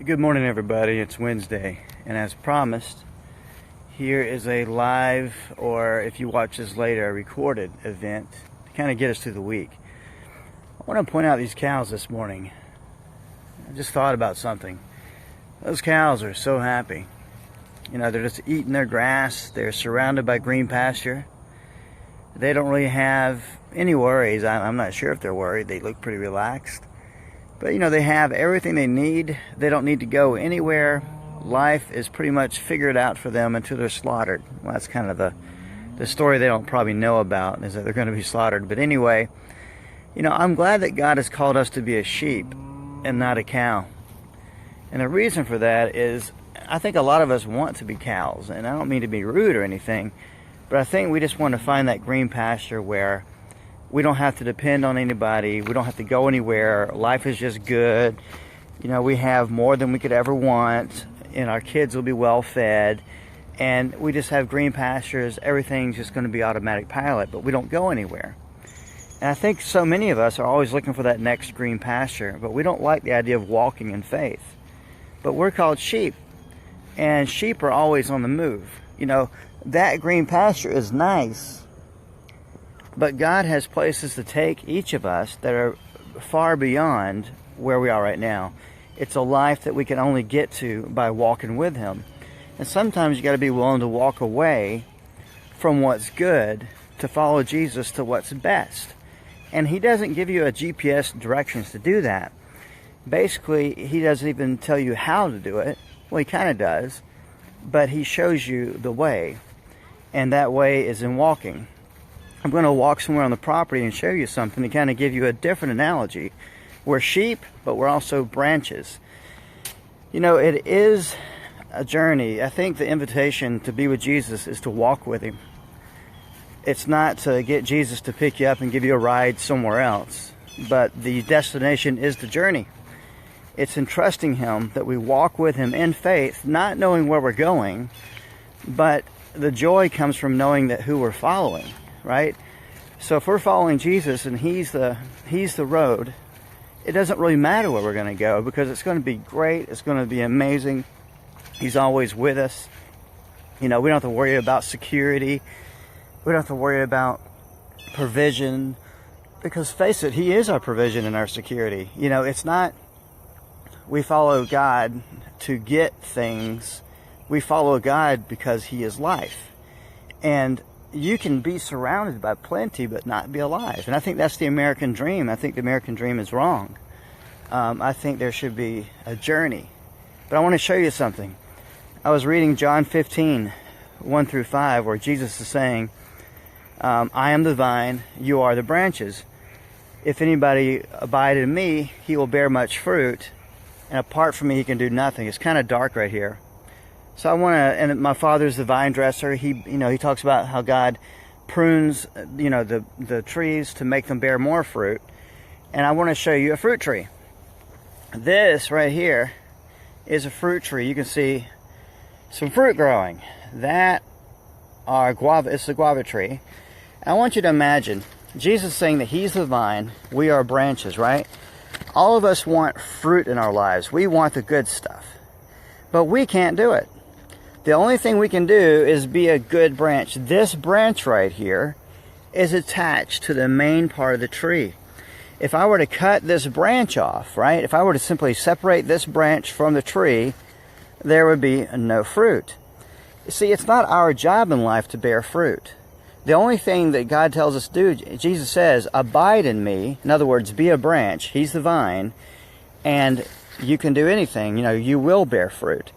Good morning, everybody. It's Wednesday, and as promised, here is a live, or if you watch this later, a recorded event to kind of get us through the week. I want to point out these cows this morning. I just thought about something. Those cows are so happy. You know, they're just eating their grass. They're surrounded by green pasture. They don't really have any worries. I'm not sure if they're worried. They look pretty relaxed. But, you know, they have everything they need. They don't need to go anywhere. Life is pretty much figured out for them until they're slaughtered. Well, that's kind of the story they don't probably know about, is that they're going to be slaughtered. But anyway, you know, I'm glad that God has called us to be a sheep and not a cow. And the reason for that is I think a lot of us want to be cows. And I don't mean to be rude or anything, but I think we just want to find that green pasture where we don't have to depend on anybody. We don't have to go anywhere. Life is just good. You know, we have more than we could ever want, and our kids will be well fed, and we just have green pastures. Everything's just going to be automatic pilot, but we don't go anywhere. And I think so many of us are always looking for that next green pasture, but we don't like the idea of walking in faith. But we're called sheep, and sheep are always on the move. You know, that green pasture is nice, but God has places to take each of us that are far beyond where we are right now. It's a life that we can only get to by walking with Him. And sometimes you got to be willing to walk away from what's good to follow Jesus to what's best. And He doesn't give you a GPS directions to do that. Basically, He doesn't even tell you how to do it. Well, He kind of does. But He shows you the way. And that way is in walking. I'm going to walk somewhere on the property and show you something to kind of give you a different analogy. We're sheep, but we're also branches. You know, it is a journey. I think the invitation to be with Jesus is to walk with Him. It's not to get Jesus to pick you up and give you a ride somewhere else, but the destination is the journey. It's in trusting Him that we walk with Him in faith, not knowing where we're going, but the joy comes from knowing that who we're following. Right? So if we're following Jesus and He's the road, it doesn't really matter where we're going to go, because it's going to be great. It's going to be amazing. He's always with us. You know, we don't have to worry about security. We don't have to worry about provision, because face it, He is our provision and our security. You know, it's not we follow God to get things. We follow God because He is life. And you can be surrounded by plenty but not be alive. And I think that's the American dream. I think the American dream is wrong. I think there should be a journey. But I want to show you something. I was reading John 15, 1 through 5, where Jesus is saying, I am the vine, you are the branches. If anybody abide in me, he will bear much fruit. And apart from me, he can do nothing. It's kind of dark right here. So I want to, and my father's the vine dresser. He talks about how God prunes, the trees to make them bear more fruit. And I want to show you a fruit tree. This right here is a fruit tree. You can see some fruit growing. That are guava. It's the guava tree. I want you to imagine Jesus saying that He's the vine. We are branches, right? All of us want fruit in our lives. We want the good stuff, but we can't do it. The only thing we can do is be a good branch. This branch right here is attached to the main part of the tree. If I were to cut this branch off, right? If I were to simply separate this branch from the tree, there would be no fruit. You see, it's not our job in life to bear fruit. The only thing that God tells us to do, Jesus says, abide in me. In other words, be a branch. He's the vine. And you can do anything. You know, you will bear fruit.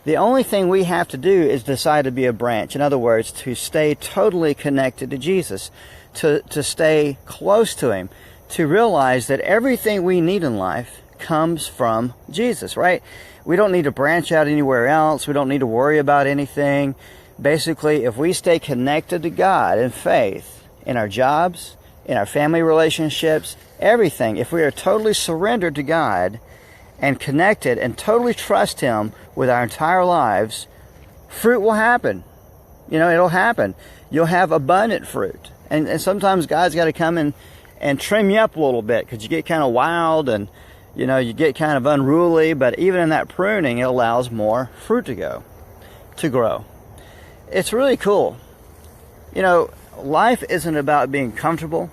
The only thing we have to do is decide to be a branch. In other words, to stay totally connected to Jesus, to stay close to Him, to realize that everything we need in life comes from Jesus, right? We don't need to branch out anywhere else. We don't need to worry about anything. Basically, if we stay connected to God in faith, in our jobs, in our family relationships, everything, if we are totally surrendered to God and connected and totally trust Him with our entire lives, fruit will happen. You know, it'll happen. You'll have abundant fruit. And sometimes God's got to come in and trim you up a little bit, because you get kind of wild and You know, you get kind of unruly, but even in that pruning, it allows more fruit to grow. It's really cool. You know, life isn't about being comfortable,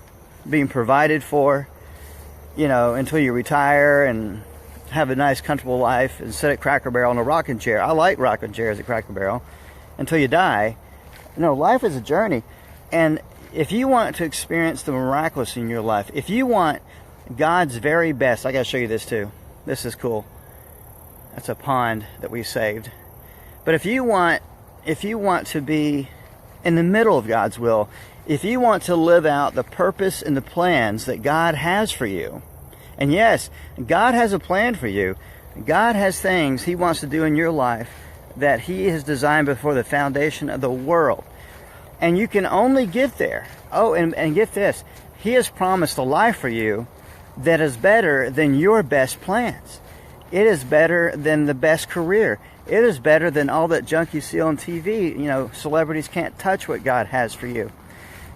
being provided for, you know, until you retire and have a nice, comfortable life and sit at Cracker Barrel in a rocking chair. I like rocking chairs at Cracker Barrel until you die. No, life is a journey. And if you want to experience the miraculous in your life, if you want God's very best, I got to show you this too. This is cool. That's a pond that we saved. But if you want to be in the middle of God's will, if you want to live out the purpose and the plans that God has for you, and yes, God has a plan for you. God has things He wants to do in your life that He has designed before the foundation of the world. And you can only get there. Oh, and get this. He has promised a life for you that is better than your best plans. It is better than the best career. It is better than all that junk you see on TV. You know, celebrities can't touch what God has for you.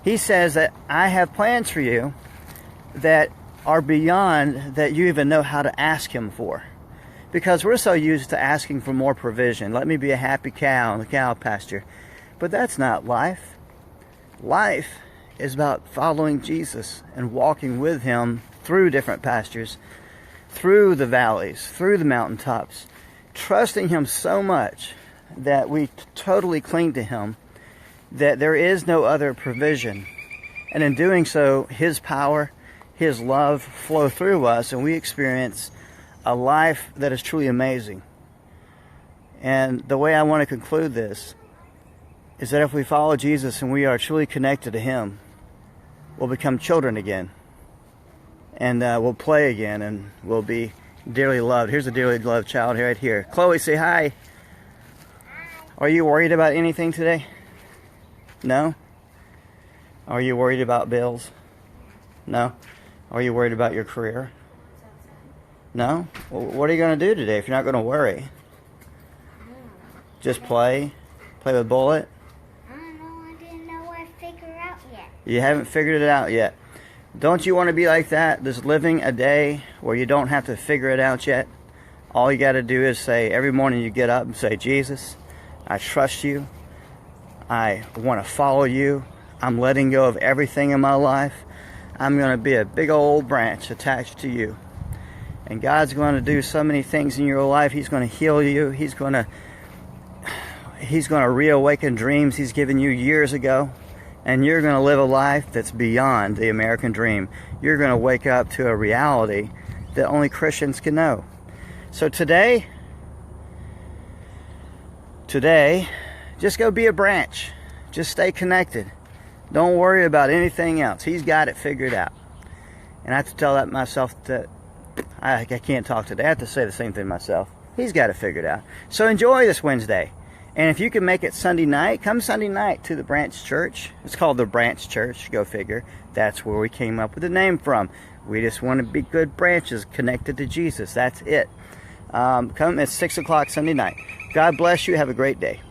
He says that I have plans for you that are beyond that you even know how to ask Him for. Because we're so used to asking for more provision. Let me be a happy cow in the cow pasture. But that's not life. Life is about following Jesus and walking with Him through different pastures, through the valleys, through the mountaintops, trusting Him so much that we totally cling to Him, that there is no other provision. And in doing so, His power, His love flow through us, and we experience a life that is truly amazing. And the way I want to conclude this is that if we follow Jesus and we are truly connected to Him, we'll become children again. And we'll play again, and we'll be dearly loved. Here's a dearly loved child right here. Chloe, say hi. Are you worried about anything today? No? Are you worried about bills? No? Are you worried about your career? No? Well, what are you going to do today if you're not going to worry? Just play? Play with Bullet? I don't know. I didn't know what to figure out yet. You haven't figured it out yet. Don't you want to be like that? Just living a day where you don't have to figure it out yet? All you got to do is say, every morning you get up and say, Jesus, I trust you. I want to follow you. I'm letting go of everything in my life. I'm going to be a big old branch attached to you. And God's going to do so many things in your life. He's going to heal you. He's going to reawaken dreams He's given you years ago. And you're going to live a life that's beyond the American dream. You're going to wake up to a reality that only Christians can know. So today, just go be a branch. Just stay connected. Don't worry about anything else. He's got it figured out. And I have to tell that myself that I can't talk today. I have to say the same thing myself. He's got it figured out. So enjoy this Wednesday. And if you can make it Sunday night, come Sunday night to the Branch Church. It's called the Branch Church. Go figure. That's where we came up with the name from. We just want to be good branches connected to Jesus. That's it. Come at 6 o'clock Sunday night. God bless you. Have a great day.